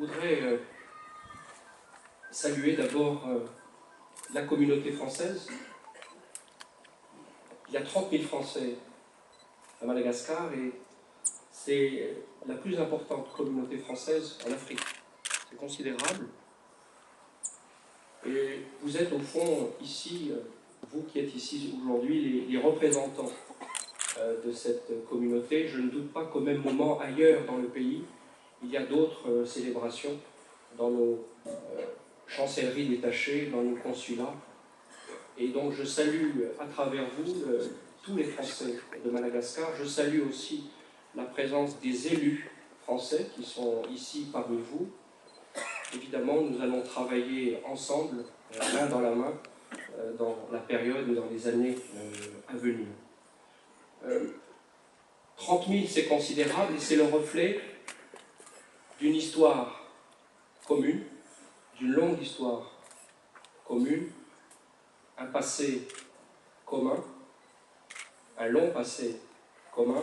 voudrais saluer d'abord la communauté française. Il y a 30 000 Français à Madagascar et c'est la plus importante communauté française en Afrique. C'est considérable. Et vous êtes au fond ici, vous qui êtes ici aujourd'hui, les représentants de cette communauté. Je ne doute pas qu'au même moment, ailleurs dans le pays, il y a d'autres célébrations dans nos chancelleries détachées, dans nos consulats. Et donc je salue à travers vous tous les Français de Madagascar. Je salue aussi la présence des élus français qui sont ici parmi vous. Évidemment, nous allons travailler ensemble, main dans la main, dans la période et dans les années à venir. 30 000, c'est considérable et c'est le reflet d'une histoire commune, d'une longue histoire commune, un passé commun, un long passé commun,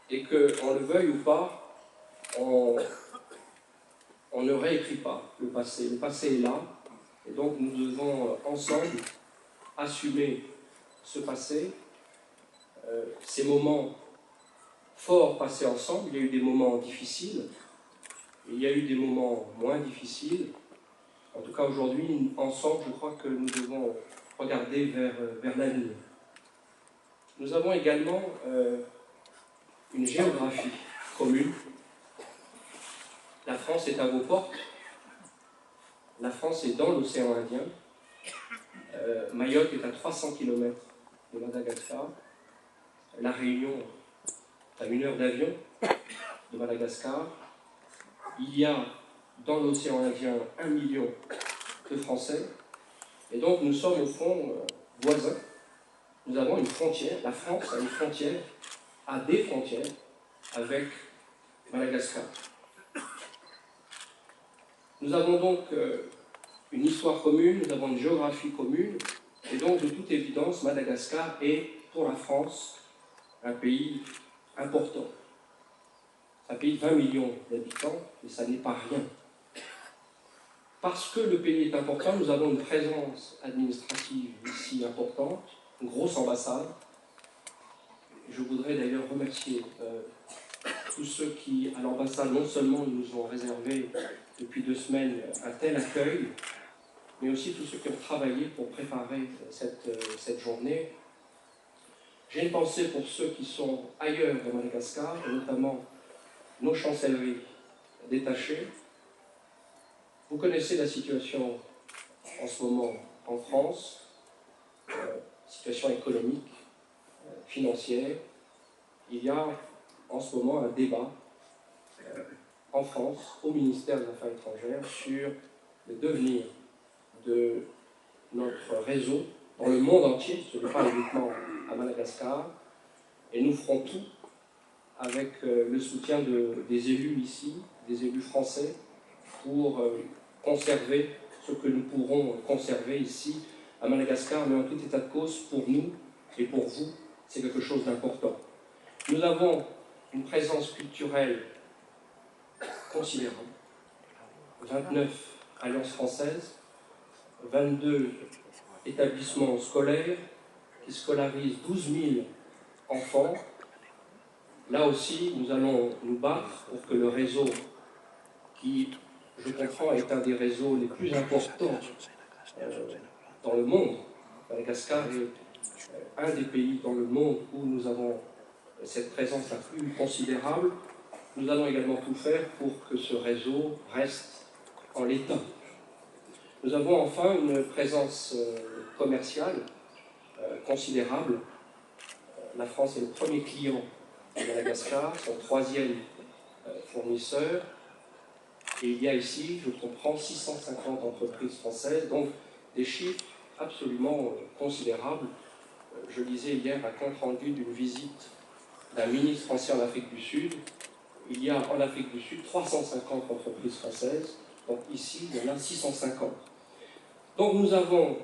et qu'on le veuille ou pas, on ne réécrit pas le passé. Le passé est là, et donc nous devons ensemble assumer ce passé, ces moments forts passés ensemble. Il y a eu des moments difficiles, il y a eu des moments moins difficiles. En tout cas, aujourd'hui, ensemble, je crois que nous devons regarder vers l'avenir. Nous avons également une géographie commune. La France est à vos portes. La France est dans l'océan Indien. Mayotte est à 300 km de Madagascar. La Réunion est à 1 heure d'avion de Madagascar. Il y a dans l'océan Indien 1 million de Français. Et donc nous sommes au fond voisins. Nous avons une frontière. La France a une frontière, a des frontières avec Madagascar. Nous avons donc une histoire commune, nous avons une géographie commune, et donc de toute évidence, Madagascar est pour la France un pays important. Un pays de 20 millions d'habitants, et ça n'est pas rien. Parce que le pays est important, nous avons une présence administrative ici importante, une grosse ambassade. Je voudrais d'ailleurs remercier tous ceux qui, à l'ambassade, non seulement nous ont réservé depuis 2 semaines un tel accueil, mais aussi tous ceux qui ont travaillé pour préparer cette journée. J'ai une pensée pour ceux qui sont ailleurs de Madagascar, et notamment nos chancelleries détachées. Vous connaissez la situation en ce moment en France, situation économique, financière. Il y a en ce moment un débat en France, au ministère des Affaires étrangères, sur le devenir de notre réseau dans le monde entier, ce n'est pas uniquement à Madagascar, et nous ferons tout avec le soutien des élus ici, des élus français, pour conserver ce que nous pourrons conserver ici à Madagascar, mais en tout état de cause, pour nous et pour vous, c'est quelque chose d'important. Nous avons une présence culturelle considérable, 29 alliances françaises, 22 établissements scolaires qui scolarisent 12 000 enfants. Là aussi, nous allons nous battre pour que le réseau, qui, je comprends, est un des réseaux les plus importants dans le monde, Madagascar est un des pays dans le monde où nous avons cette présence la plus considérable. Nous allons également tout faire pour que ce réseau reste en l'état. Nous avons enfin une présence commerciale considérable. La France est le premier client de Madagascar, son 3e fournisseur. Et il y a ici, je comprends, 650 entreprises françaises, donc des chiffres absolument considérables. Je lisais hier un compte-rendu d'une visite d'un ministre français en Afrique du Sud. Il y a en Afrique du Sud 350 entreprises françaises, donc ici il y en a 650. Donc nous avons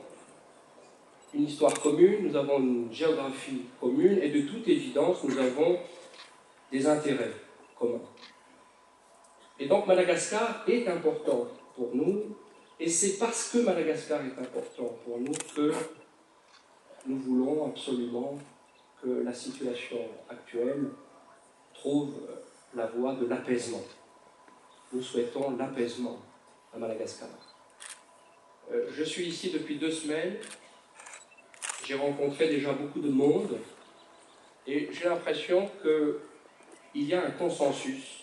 une histoire commune, nous avons une géographie commune, et de toute évidence nous avons des intérêts communs. Et donc Madagascar est important pour nous, et c'est parce que Madagascar est important pour nous que nous voulons absolument que la situation actuelle trouve la voie de l'apaisement. Nous souhaitons l'apaisement à Madagascar. Je suis ici depuis 2 semaines, j'ai rencontré déjà beaucoup de monde, et j'ai l'impression qu'il y a un consensus,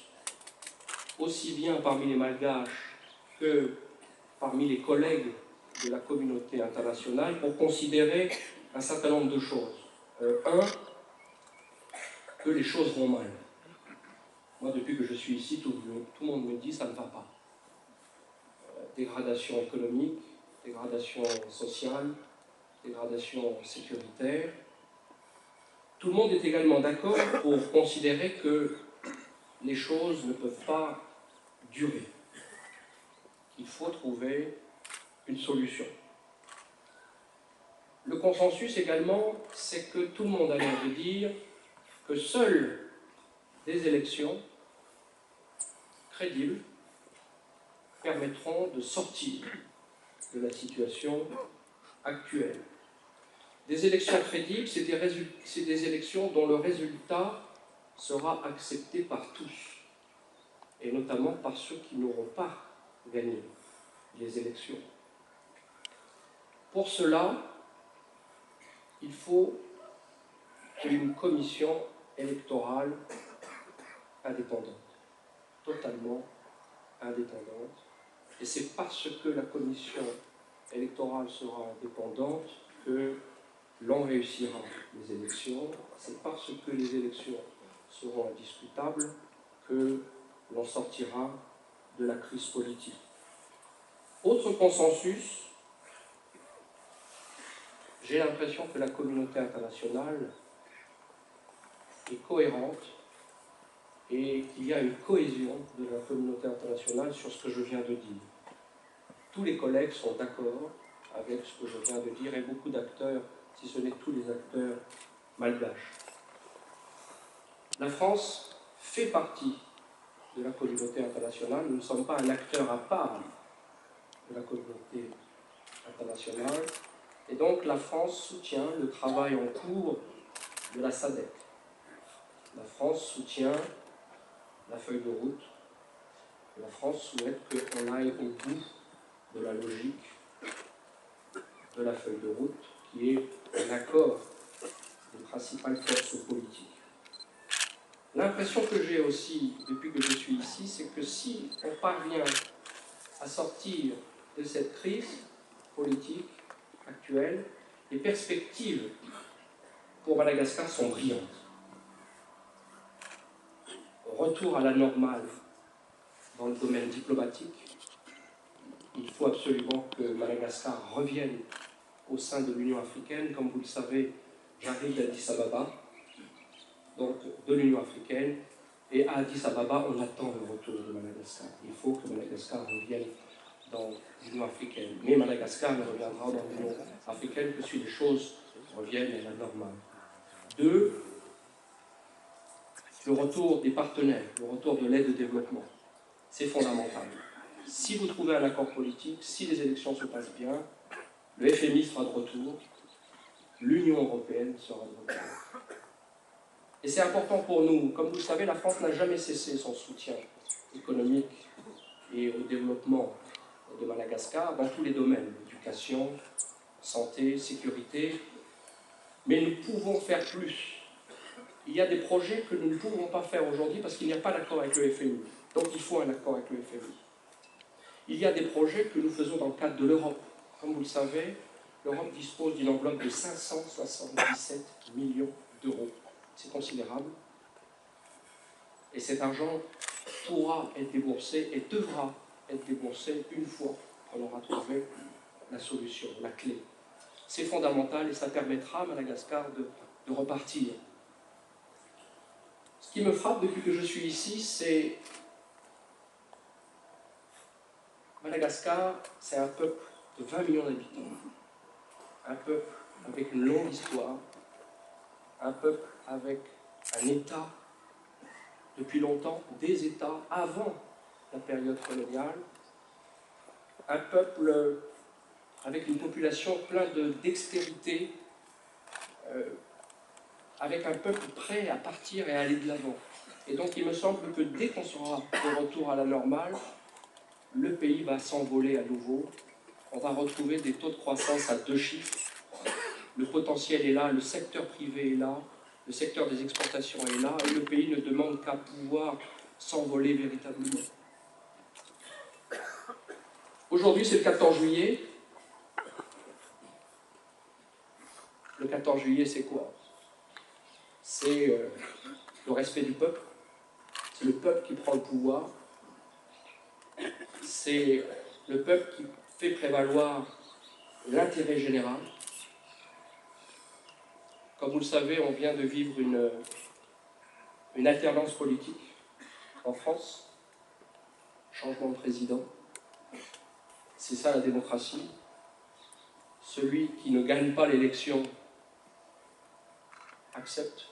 aussi bien parmi les Malgaches que parmi les collègues de la communauté internationale, pour considérer un certain nombre de choses. Un, que les choses vont mal. Moi, depuis que je suis ici, tout le monde me dit « ça ne va pas ». Dégradation économique, dégradation sociale, dégradation sécuritaire. Tout le monde est également d'accord pour considérer que les choses ne peuvent pas durer. Il faut trouver une solution. Le consensus également, c'est que tout le monde a l'air de dire que seules des élections crédibles permettront de sortir de la situation actuelle. Des élections crédibles, c'est des élections dont le résultat sera accepté par tous, et notamment par ceux qui n'auront pas gagné les élections. Pour cela, il faut une commission électorale indépendante, totalement indépendante. Et c'est parce que la commission électorale sera indépendante que l'on réussira les élections. C'est parce que les élections seront indiscutables que l'on sortira de la crise politique. Autre consensus, j'ai l'impression que la communauté internationale est cohérente et qu'il y a une cohésion de la communauté internationale sur ce que je viens de dire. Tous les collègues sont d'accord avec ce que je viens de dire, et beaucoup d'acteurs, si ce n'est tous les acteurs malgaches. La France fait partie de la communauté internationale. Nous ne sommes pas un acteur à part de la communauté internationale. Et donc la France soutient le travail en cours de la SADC. La France soutient la feuille de route. La France souhaite qu'on aille au bout de la logique de la feuille de route, qui est un accord des principales forces politiques. L'impression que j'ai aussi, depuis que je suis ici, c'est que si on parvient à sortir de cette crise politique actuelle, les perspectives pour Madagascar sont brillantes. Retour à la normale dans le domaine diplomatique. Il faut absolument que Madagascar revienne au sein de l'Union africaine. Comme vous le savez, j'arrive d'Addis Ababa, donc de l'Union africaine, et à Addis Ababa, on attend le retour de Madagascar. Il faut que Madagascar revienne dans l'Union africaine. Mais Madagascar ne reviendra dans l'Union africaine que si les choses reviennent à la normale. 2, le retour des partenaires, le retour de l'aide au développement. C'est fondamental. Si vous trouvez un accord politique, si les élections se passent bien, le FMI sera de retour, l'Union européenne sera de retour. Et c'est important pour nous. Comme vous le savez, la France n'a jamais cessé son soutien économique et au développement de Madagascar dans tous les domaines, éducation, santé, sécurité. Mais nous pouvons faire plus. Il y a des projets que nous ne pouvons pas faire aujourd'hui parce qu'il n'y a pas d'accord avec le FMI. Donc il faut un accord avec le FMI. Il y a des projets que nous faisons dans le cadre de l'Europe. Comme vous le savez, l'Europe dispose d'une enveloppe de 577 millions d'euros. C'est considérable. Et cet argent pourra être déboursé et devra être déboursé une fois qu'on aura trouvé la solution, la clé. C'est fondamental et ça permettra à Madagascar de repartir. Ce qui me frappe depuis que je suis ici, c'est Madagascar, c'est un peuple de 20 millions d'habitants, un peuple avec une longue histoire, un peuple avec un État depuis longtemps, des États avant la période coloniale, un peuple avec une population pleine de dextérité, avec un peuple prêt à partir et à aller de l'avant. Et donc il me semble que dès qu'on sera de retour à la normale, le pays va s'envoler à nouveau. On va retrouver des taux de croissance à 2 chiffres. Le potentiel est là, le secteur privé est là, le secteur des exportations est là, et le pays ne demande qu'à pouvoir s'envoler véritablement. Aujourd'hui, c'est le 14 juillet. Le 14 juillet, c'est quoi? C'est le respect du peuple. C'est le peuple qui prend le pouvoir. C'est le peuple qui fait prévaloir l'intérêt général. Comme vous le savez, on vient de vivre une alternance politique en France. Changement de président. C'est ça la démocratie. Celui qui ne gagne pas l'élection accepte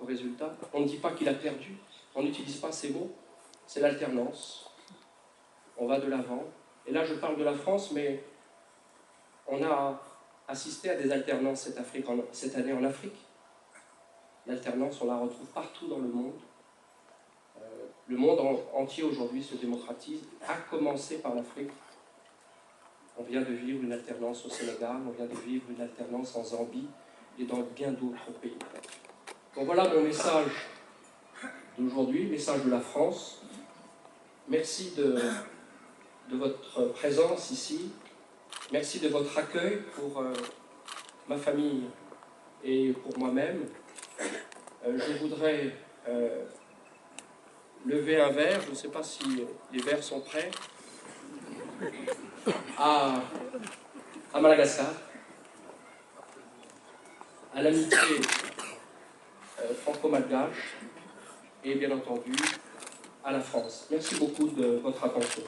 le résultat. On ne dit pas qu'il a perdu, on n'utilise pas ces mots. C'est l'alternance. On va de l'avant. Et là, je parle de la France, mais on a assisté à des alternances cette année en Afrique. L'alternance, on la retrouve partout dans le monde. Le monde entier aujourd'hui se démocratise, à commencer par l'Afrique. On vient de vivre une alternance au Sénégal, on vient de vivre une alternance en Zambie et dans bien d'autres pays. Donc voilà mon message d'aujourd'hui, message de la France. Merci de votre présence ici. Merci de votre accueil pour ma famille et pour moi-même. Je voudrais lever un verre, je ne sais pas si les verres sont prêts, à Madagascar, à l'amitié franco-malgache et bien entendu à la France. Merci beaucoup de votre attention.